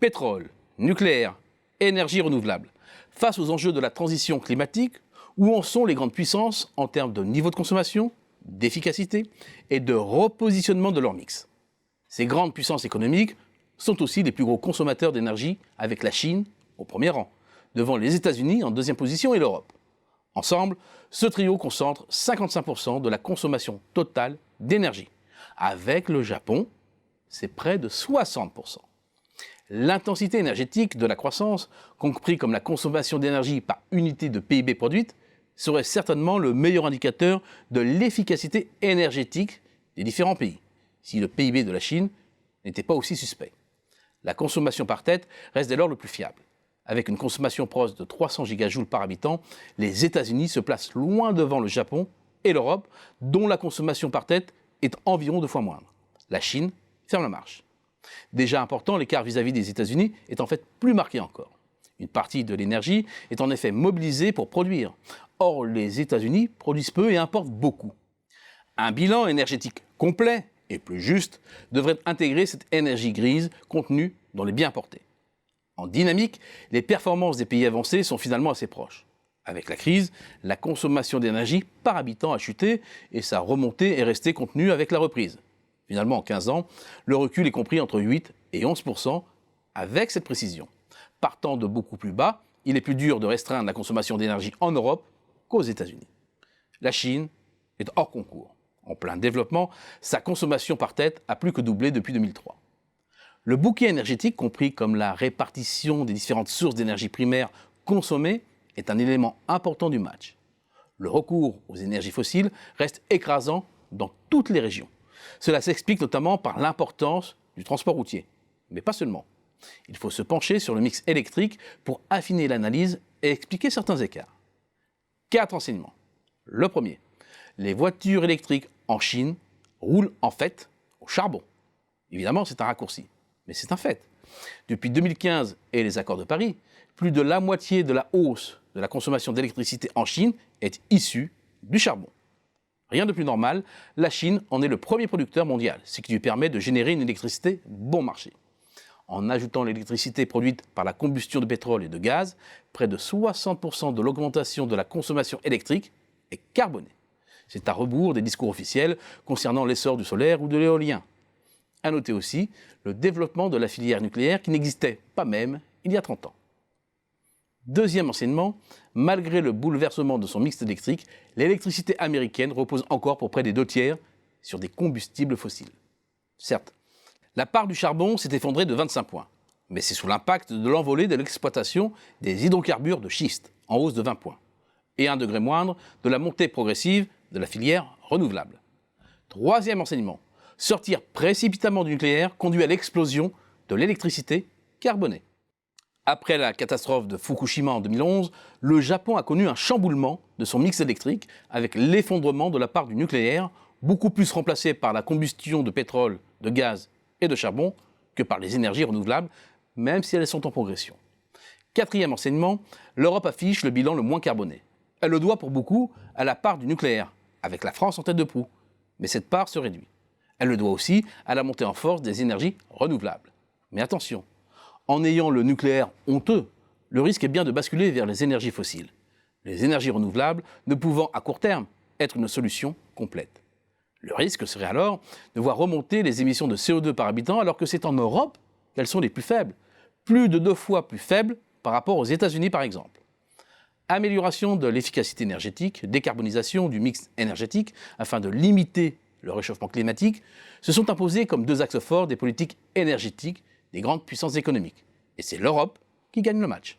Pétrole, nucléaire, énergie renouvelable. Face aux enjeux de la transition climatique, où en sont les grandes puissances en termes de niveau de consommation, d'efficacité et de repositionnement de leur mix? Ces grandes puissances économiques sont aussi les plus gros consommateurs d'énergie, avec la Chine au premier rang, devant les États-Unis en deuxième position et l'Europe. Ensemble, ce trio concentre 55% de la consommation totale d'énergie. Avec le Japon, c'est près de 60%. L'intensité énergétique de la croissance, compris comme la consommation d'énergie par unité de PIB produite, serait certainement le meilleur indicateur de l'efficacité énergétique des différents pays, si le PIB de la Chine n'était pas aussi suspect. La consommation par tête reste dès lors le plus fiable. Avec une consommation proche de 300 gigajoules par habitant, les États-Unis se placent loin devant le Japon et l'Europe, dont la consommation par tête est environ 2 fois moindre. La Chine ferme la marche. Déjà important, l'écart vis-à-vis des États-Unis est en fait plus marqué encore. Une partie de l'énergie est en effet mobilisée pour produire. Or, les États-Unis produisent peu et importent beaucoup. Un bilan énergétique complet et plus juste devrait intégrer cette énergie grise contenue dans les biens importés. En dynamique, les performances des pays avancés sont finalement assez proches. Avec la crise, la consommation d'énergie par habitant a chuté et sa remontée est restée contenue avec la reprise. Finalement, en 15 ans, le recul est compris entre 8 et 11%. Avec cette précision, partant de beaucoup plus bas, il est plus dur de restreindre la consommation d'énergie en Europe qu'aux États-Unis. La Chine est hors concours. En plein développement, sa consommation par tête a plus que doublé depuis 2003. Le bouquet énergétique, compris comme la répartition des différentes sources d'énergie primaire consommées, est un élément important du match. Le recours aux énergies fossiles reste écrasant dans toutes les régions. Cela s'explique notamment par l'importance du transport routier, mais pas seulement. Il faut se pencher sur le mix électrique pour affiner l'analyse et expliquer certains écarts. 4 enseignements. Le premier, les voitures électriques en Chine roulent en fait au charbon. Évidemment, c'est un raccourci, mais c'est un fait. Depuis 2015 et les accords de Paris, plus de la moitié de la hausse de la consommation d'électricité en Chine est issue du charbon. Rien de plus normal, la Chine en est le premier producteur mondial, ce qui lui permet de générer une électricité bon marché. En ajoutant l'électricité produite par la combustion de pétrole et de gaz, près de 60% de l'augmentation de la consommation électrique est carbonée. C'est à rebours des discours officiels concernant l'essor du solaire ou de l'éolien. À noter aussi le développement de la filière nucléaire qui n'existait pas même il y a 30 ans. Deuxième enseignement, malgré le bouleversement de son mix électrique, l'électricité américaine repose encore pour près des 2/3 sur des combustibles fossiles. Certes, la part du charbon s'est effondrée de 25 points, mais c'est sous l'impact de l'envolée de l'exploitation des hydrocarbures de schiste, en hausse de 20 points, et 1 degré moindre de la montée progressive de la filière renouvelable. Troisième enseignement, sortir précipitamment du nucléaire conduit à l'explosion de l'électricité carbonée. Après la catastrophe de Fukushima en 2011, le Japon a connu un chamboulement de son mix électrique avec l'effondrement de la part du nucléaire, beaucoup plus remplacé par la combustion de pétrole, de gaz et de charbon que par les énergies renouvelables, même si elles sont en progression. Quatrième enseignement, l'Europe affiche le bilan le moins carboné. Elle le doit pour beaucoup à la part du nucléaire, avec la France en tête de proue. Mais cette part se réduit. Elle le doit aussi à la montée en force des énergies renouvelables. Mais attention, en ayant le nucléaire honteux, le risque est bien de basculer vers les énergies fossiles. Les énergies renouvelables ne pouvant à court terme être une solution complète. Le risque serait alors de voir remonter les émissions de CO2 par habitant alors que c'est en Europe qu'elles sont les plus faibles. Plus de 2 fois plus faibles par rapport aux États-Unis par exemple. Amélioration de l'efficacité énergétique, décarbonisation du mix énergétique afin de limiter le réchauffement climatique se sont imposés comme 2 axes forts des politiques énergétiques des grandes puissances économiques. Et c'est l'Europe qui gagne le match.